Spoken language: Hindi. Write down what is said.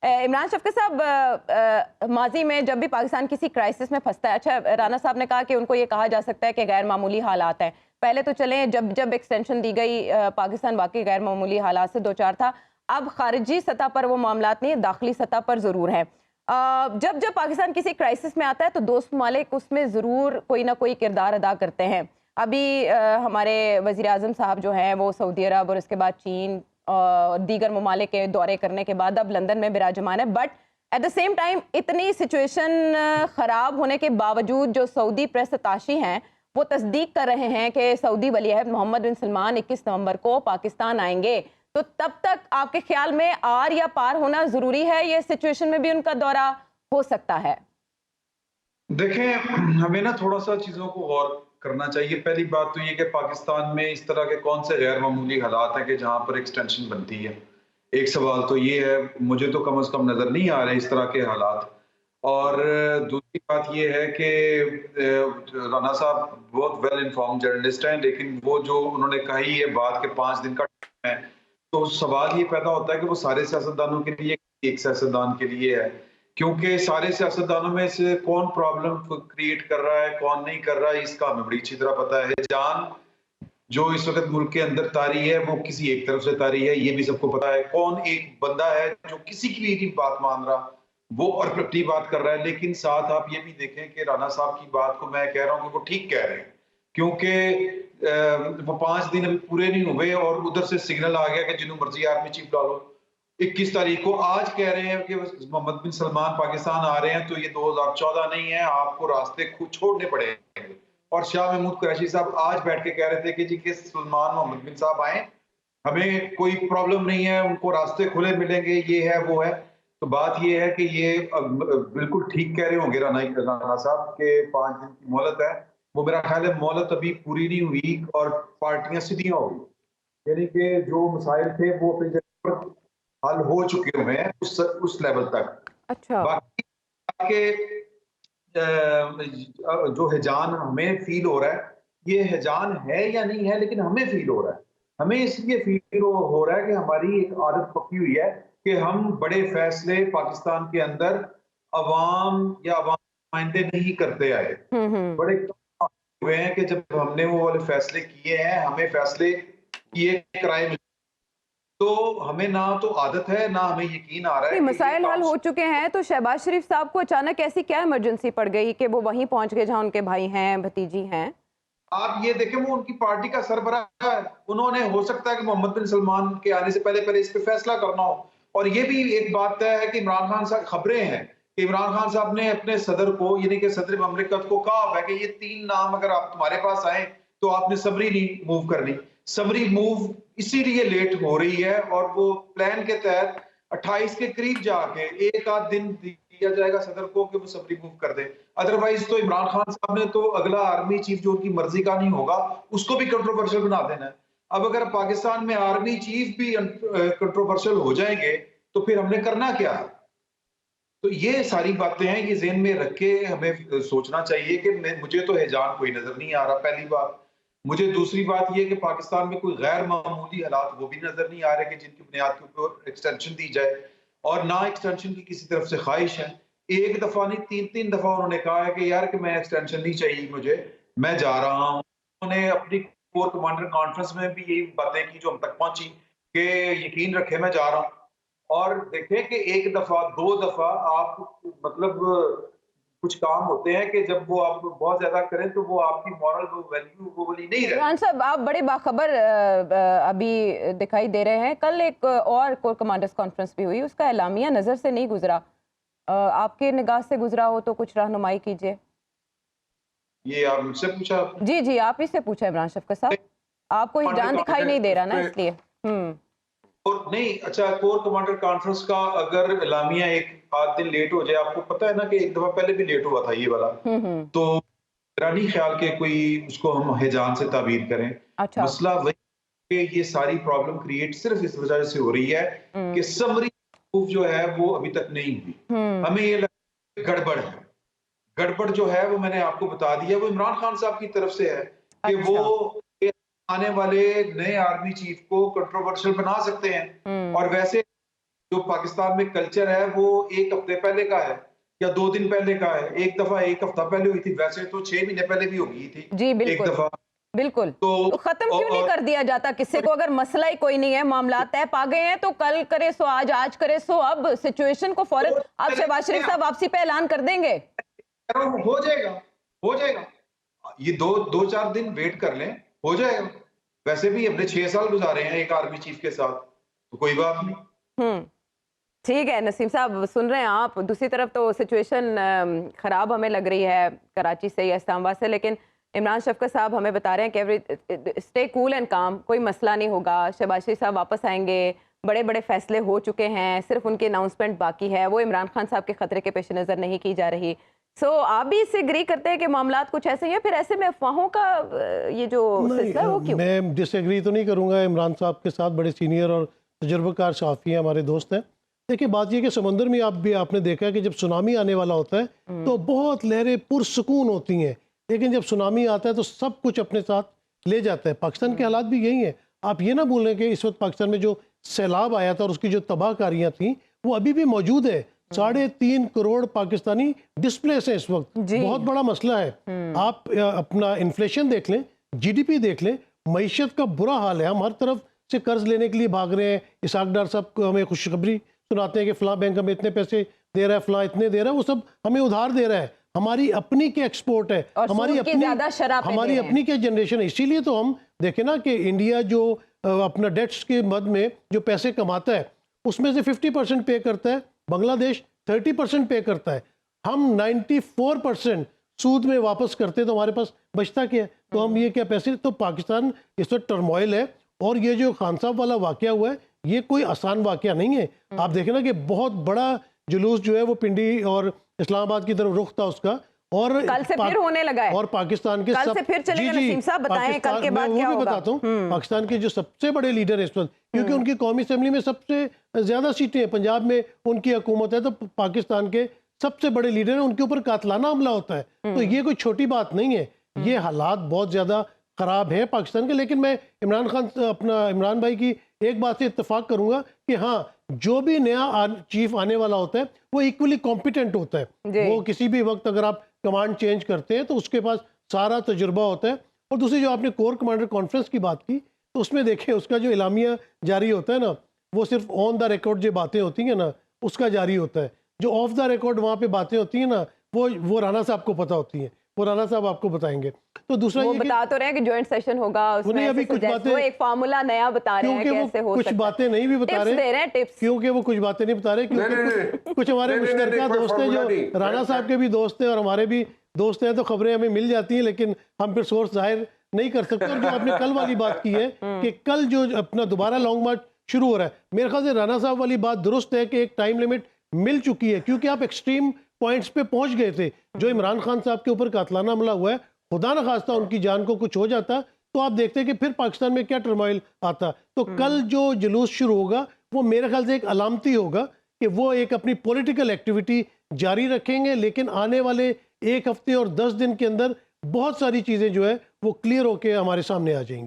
इमरान शफ़क़त साहब, माजी में जब भी पाकिस्तान किसी क्राइसिस में फंसता है, अच्छा राना साहब ने कहा कि उनको ये कहा जा सकता है कि गैर मामूली हालात हैं। पहले तो चलें, जब जब एक्सटेंशन दी गई पाकिस्तान वाकई गैर मामूली हालात से दो चार था। अब खारिजी सतह पर वो मामलात नहीं, दाखिली सतह पर ज़रूर हैं। जब जब पाकिस्तान किसी क्राइसिस में आता है तो दोस्त ममालिक उसमें ज़रूर कोई ना कोई किरदार अदा करते हैं। अभी हमारे वज़ीर आज़म साहब जो हैं वो सऊदी अरब और उसके बाद चीन दीगर ममालिक के दौरे करने के बाद अब लंदन में विराजमान है। But at the same time इतनी सिचुएशन ख़राब होने के बावजूद जो सऊदी प्रेस अताशी हैं वो तस्दीक कर रहे हैं कि सऊदी वलीअहद मोहम्मद बिन सलमान 21 नवंबर को पाकिस्तान आएंगे। तो तब तक आपके ख्याल में आर या पार होना ज़रूरी है? ये सिचुएशन में भी उनका दौरा हो सकता है? देखें, हमें ना थोड़ा-सा चीज़ों को गौर करना चाहिए। पहली बात तो ये कि पाकिस्तान में इस तरह के कौन से गैर मामूली हालात हैं कि जहाँ पर एक्सटेंशन बनती है। एक सवाल तो ये है, मुझे तो कम से कम नज़र नहीं आ रहे इस तरह के हालात। और दूसरी बात ये है कि राना साहब बहुत वेल इन्फॉर्म्ड जर्नलिस्ट हैं, लेकिन वो जो उन्होंने कही है बात के 5 दिन का टाइम है, तो सवाल ये पैदा होता है कि वो सारे सियासतदानों के लिए, एक सियासतदान के लिए है। क्योंकि सारे सियासतदानों में से कौन प्रॉब्लम क्रिएट कर रहा है, कौन नहीं कर रहा है, इसका हमें बड़ी अच्छी तरह पता है। जान जो इस वक़्त मुल्क के अंदर तारी है, वो किसी एक तरफ से तारी है, ये भी सबको पता है। कौन एक बंदा है जो किसी की भी नहीं बात मान रहा, वो और अपनी बात कर रहा है। लेकिन साथ आप ये भी देखें कि राना साहब की बात को मैं कह रहा हूँ कि वो ठीक कह रहे हैं। क्योंकि वो 5 दिन अभी पूरे नहीं हुए और उधर से सिग्नल आ गया कि जिन्हों मर्ज़ी आर्मी चीफ डालो। 21 तारीख को आज कह रहे हैं कि मोहम्मद बिन सलमान पाकिस्तान आ रहे हैं, तो ये 2014 नहीं है, आपको रास्ते खुद छोड़ने पड़ेंगे। और शाह महमूद कुरैशी साहब आज बैठ के कह रहे थे कि जी कि सलमान मोहम्मद बिन साहब आए, हमें कोई प्रॉब्लम नहीं है, उनको रास्ते खुले मिलेंगे, ये है वो है। तो बात ये है कि ये बिल्कुल ठीक कह रहे होंगे राना साहब के 5 दिन की मोहलत है। वो मेरा ख्याल है मोहलत अभी पूरी नहीं हुई और पार्टियां सीधी हो गई, यानी कि जो मसाइल थे वो अपनी जगह पर हल हो चुके हुए हैं उस लेवल तक। अच्छा। बाकी के जो हिजान हमें फील हो रहा है, ये हिजान है या नहीं है, लेकिन हमें फील हो रहा है। हमें इसलिए फील हो रहा है कि हमारी एक आदत पक्की हुई है कि हम बड़े फैसले पाकिस्तान के अंदर अवाम या अवाम नुमाइंदे नहीं करते आए। हम्म। बड़े कम हुए हैं कि जब हमने वो वाले फैसले किए हैं, हमें फैसले किए कराए, तो हमें ना तो आदत है, ना हमें यकीन आ रहा है नहीं, कि ये मसाइल हल काम। हो चुके हैं तो शहबाज शरीफ साहब को अचानक ऐसी क्या इमरजेंसी पड़ गई कि वो वहीं पहुंच गए जहां उनके भाई हैं, भतीजी हैं? आप ये देखें, वो उनकी पार्टी का सरबराह है। उन्होंने हो सकता है कि मोहम्मद बिन सलमान के आने से पहले पहले इस पे फैसला करना हो। और ये भी एक बात तय है कि इमरान खान साहब, खबरें हैं कि इमरान खान साहब ने अपने सदर को, यानी कि सदर ममलिकत को कहा है कि ये 3 नाम अगर आप तुम्हारे पास आए तो आपने समरी नहीं मूव करनी। समरी मूव इसीलिए लेट हो रही है और वो प्लान के तहत 28 के करीब जाके एक आध दिन दिया जाएगा सदर को कि वो समरी मूव कर दे। अदरवाइज तो इमरान खान साहब ने तो अगला आर्मी चीफ जो उनकी मर्जी का नहीं होगा, उसको भी कंट्रोवर्शियल बना देना है। अब अगर पाकिस्तान में आर्मी चीफ भी कंट्रोवर्शियल हो जाएंगे तो फिर हमने करना क्या है? तो ये सारी बातें हैं, ये ज़हन में रख के हमें सोचना चाहिए कि मुझे तो हिजान कोई नज़र नहीं आ रहा, पहली बात। मुझे दूसरी बात ये कि पाकिस्तान में कोई गैर मामूली हालात वो भी नज़र नहीं आ रहे कि जिनकी बुनियाद के ऊपर एक्सटेंशन दी जाए, और ना एक्सटेंशन की किसी तरफ से ख्वाहिश है। एक दफ़ा नहीं, 3-3 दफ़ा उन्होंने कहा है कि यार कि मैं एक्सटेंशन नहीं चाहिए मुझे, मैं जा रहा हूँ। उन्होंने अपनी कोर कमांडर कॉन्फ्रेंस में भी यही बातें की जो हम तक पहुँची कि यकीन रखें मैं जा रहा हूँ। और देखें कि 1 दफ़ा, 2 दफ़ा आप मतलब कुछ काम होते हैं कि जब वो आप बहुत ज़्यादा करें तो वो आपकी मॉरल वो वैल्यू वो वाली नहीं इमरान रहती। साहब, आप बड़े बाखबर अभी दिखाई दे रहे हैं। कल एक और कोर कमांडर्स कॉन्फ्रेंस भी हुई, उसका एलामिया नज़र से नहीं गुजरा। आपके निगाह से गुजरा हो तो कुछ रहनुमाई कीजिए। ये आप मुझसे पूछा आपने? जी जी, आप ही से पूछा इमरान शफ़क़त साहब। आपको कमांडर हिजान दिखाई नहीं दे कॉन्फ्रेंस रहा ना, पे इसलिए। और नहीं, अच्छा, कोर कमांडर कॉन्फ्रेंस का अगर एलामिया 1 आध दिन लेट हो जाए, आपको पता है ना कि एक दफ़ा पहले भी लेट हुआ था ये वाला, हम्म। तो मेरा नहीं ख्याल कि कोई उसको हम हिजान से ताबीर करें। अच्छा। मसला वही कि ये सारी प्रॉब्लम क्रिएट सिर्फ इस वजह से हो रही है हम्म। कि समरी मूव जो है वो अभी तक नहीं हुई। हम्म। हमें ये लगता है गड़बड़ है। गड़बड़ जो है वो मैंने आपको बता दिया, वो इमरान खान साहब की तरफ से है कि वो अच्छा। आने वाले नए आर्मी चीफ को कंट्रोवर्शियल बना सकते हैं। हम्म। और वैसे जो पाकिस्तान में कल्चर है वो 1 हफ्ते पहले का है या 2 दिन पहले का है। एक दफा 1 हफ्ता पहले हुई थी, वैसे तो 6 महीने पहले भी हो गई थी जी, एक बिल्कुल। दफा। बिल्कुल। तो तो खत्म क्यों नहीं और कर दिया जाता किस्से को? अगर मसला ही कोई नहीं है, मामला तय पा गए हैं, तो कल करे सो आज, आज करे सो अब। सिचुएशन को फौरन आप शहबाज शरीफ साहब वापसी पे ऐलान कर देंगे। हो जाएगा, हो जाएगा। ये 2-4 दिन वेट कर लें, हो जाएगा। वैसे भी हमने 6 साल गुजारे हैं एक आर्मी चीफ के साथ, तो कोई बात नहीं। हुँ। ठीक है नसीम साहब, सुन रहे हैं आप। दूसरी तरफ तो सिचुएशन खराब हमें लग रही है कराची से या इस्लामाबाद से, लेकिन इमरान शफकत साहब हमें बता रहे हैं कि एवरी स्टे कूल एंड काम, कोई मसला नहीं होगा, शहबाज शरीफ साहब वापस आएंगे, बड़े बड़े फैसले हो चुके हैं, सिर्फ उनकी अनाउंसमेंट बाकी है, वो इमरान खान साहब के खतरे के पेश नज़र नहीं की जा रही। सो आप भी इससे एग्री करते हैं कि मामलात कुछ ऐसे ही हैं? फिर ऐसे में अफवाहों का ये जो सिलसिला है वो क्यों? मैं डिसएग्री तो नहीं करूंगा इमरान साहब के साथ, बड़े सीनियर और तजुर्बेकार सहाफ़ी हैं, हमारे दोस्त हैं। देखिए बात ये कि समंदर में आपने देखा है कि जब सुनामी आने वाला होता है तो बहुत लहरें पुरसुकून होती हैं, लेकिन जब सुनामी आता है तो सब कुछ अपने साथ ले जाता है। पाकिस्तान के हालात भी यही है। आप ये ना भूलें कि इस वक्त पाकिस्तान में जो सैलाब आया था और उसकी जो तबाहकारियाँ थी वो अभी भी मौजूद है। 3.5 करोड़ पाकिस्तानी डिस्प्लेस है इस वक्त, बहुत बड़ा मसला है। आप अपना इन्फ्लेशन देख लें, जीडीपी देख लें, मईशत का बुरा हाल है। हम हर तरफ से कर्ज लेने के लिए भाग रहे हैं। इसाक डार साहब को हमें खुशखबरी सुनाते हैं कि फलां बैंक हमें इतने पैसे दे रहा है, फलां इतने दे रहा है, वो सब हमें उधार दे रहा है। हमारी अपनी के एक्सपोर्ट है, और हमारी सूद की अपनी ज्यादा शराब पे दे हमारी रहे हैं। अपनी के जनरेशन है। इसीलिए तो हम देखें ना कि इंडिया जो अपना डेट्स के मद में जो पैसे कमाता है उसमें से 50% पे करता है, बांग्लादेश 30% पे करता है, हम 94% सूद में वापस करते हैं, तो हमारे पास बचता क्या है? तो हम ये क्या पैसे, तो पाकिस्तान इस वक्त टर्मोइल है। और ये जो खान साहब वाला वाकया हुआ है ये कोई आसान वाकया नहीं है। आप देखें ना कि बहुत बड़ा जुलूस जो है वो पिंडी और इस्लामाबाद की तरफ रुख था उसका, और कल से फिर होने लगा है। और पाकिस्तान के कल से फिर चलेगा। नसीम साहब बताएं कल के बाद मैं क्या वो भी होगा? बताता हूँ। पाकिस्तान के जो सबसे बड़े लीडर है इस वक्त, क्योंकि उनकी कौमी असेंबली में सबसे ज्यादा सीटें हैं, पंजाब में उनकी हुकूमत है, तो पाकिस्तान के सबसे बड़े लीडर हैं, उनके ऊपर कातलाना हमला होता है। तो ये कोई छोटी बात नहीं है। ये हालात बहुत ज्यादा खराब है पाकिस्तान के। लेकिन मैं इमरान भाई की एक बात से इत्तेफाक करूंगा कि हाँ, जो भी नया चीफ आने वाला होता है वो इक्वली कॉम्पिटेंट होता है। वो किसी भी वक्त अगर आप कमांड चेंज करते हैं तो उसके पास सारा तजुर्बा होता है। और दूसरी जो आपने कोर कमांडर कॉन्फ्रेंस की बात की, तो उसमें देखिए उसका जो इलामिया जारी होता है ना, वो सिर्फ ऑन द रिकॉर्ड जो बातें होती हैं ना उसका जारी होता है। जो ऑफ द रिकॉर्ड वहाँ पे बातें होती हैं ना वो राना साहब को पता होती हैं, वो राना साहब आपको बताएंगे। तो दूसरा वो ये बता तो रहे हैं कि जॉइंट सेशन होगा, उसमें अभी कुछ बातें, वो एक फार्मूला नया बता रहे हैं कैसे हो कुछ सकता है। बातें नहीं भी बता टिप्स दे रहे हैं, टिप्स। क्योंकि वो कुछ बातें नहीं बता रहे, क्योंकि कुछ हमारे मुश्तरका दोस्त हैं, जो राना साहब के भी दोस्त हैं और हमारे भी दोस्त हैं, तो खबरें हमें मिल जाती हैं, लेकिन हम फिर सोर्स जाहिर नहीं कर सकते। और जो आपने कल वाली बात की है कि कल जो अपना दोबारा लॉन्ग मार्च शुरू हो रहा है, मेरे ख्याल से राना साहब वाली बात दुरुस्त है कि एक टाइम लिमिट मिल चुकी है, क्योंकि आप एक्सट्रीम पॉइंट्स पे पहुंच गए थे। जो इमरान खान साहब के ऊपर कातलाना हमला हुआ है, खुदा न खास्ता उनकी जान को कुछ हो जाता तो आप देखते कि फिर पाकिस्तान में क्या टर्मोइल आता। तो कल जो जुलूस शुरू होगा वो मेरे ख्याल से एक अलामती होगा कि वो एक अपनी पॉलिटिकल एक्टिविटी जारी रखेंगे, लेकिन आने वाले 1 हफ्ते और 10 दिन के अंदर बहुत सारी चीज़ें जो है वो क्लियर होके हमारे सामने आ जाएंगी।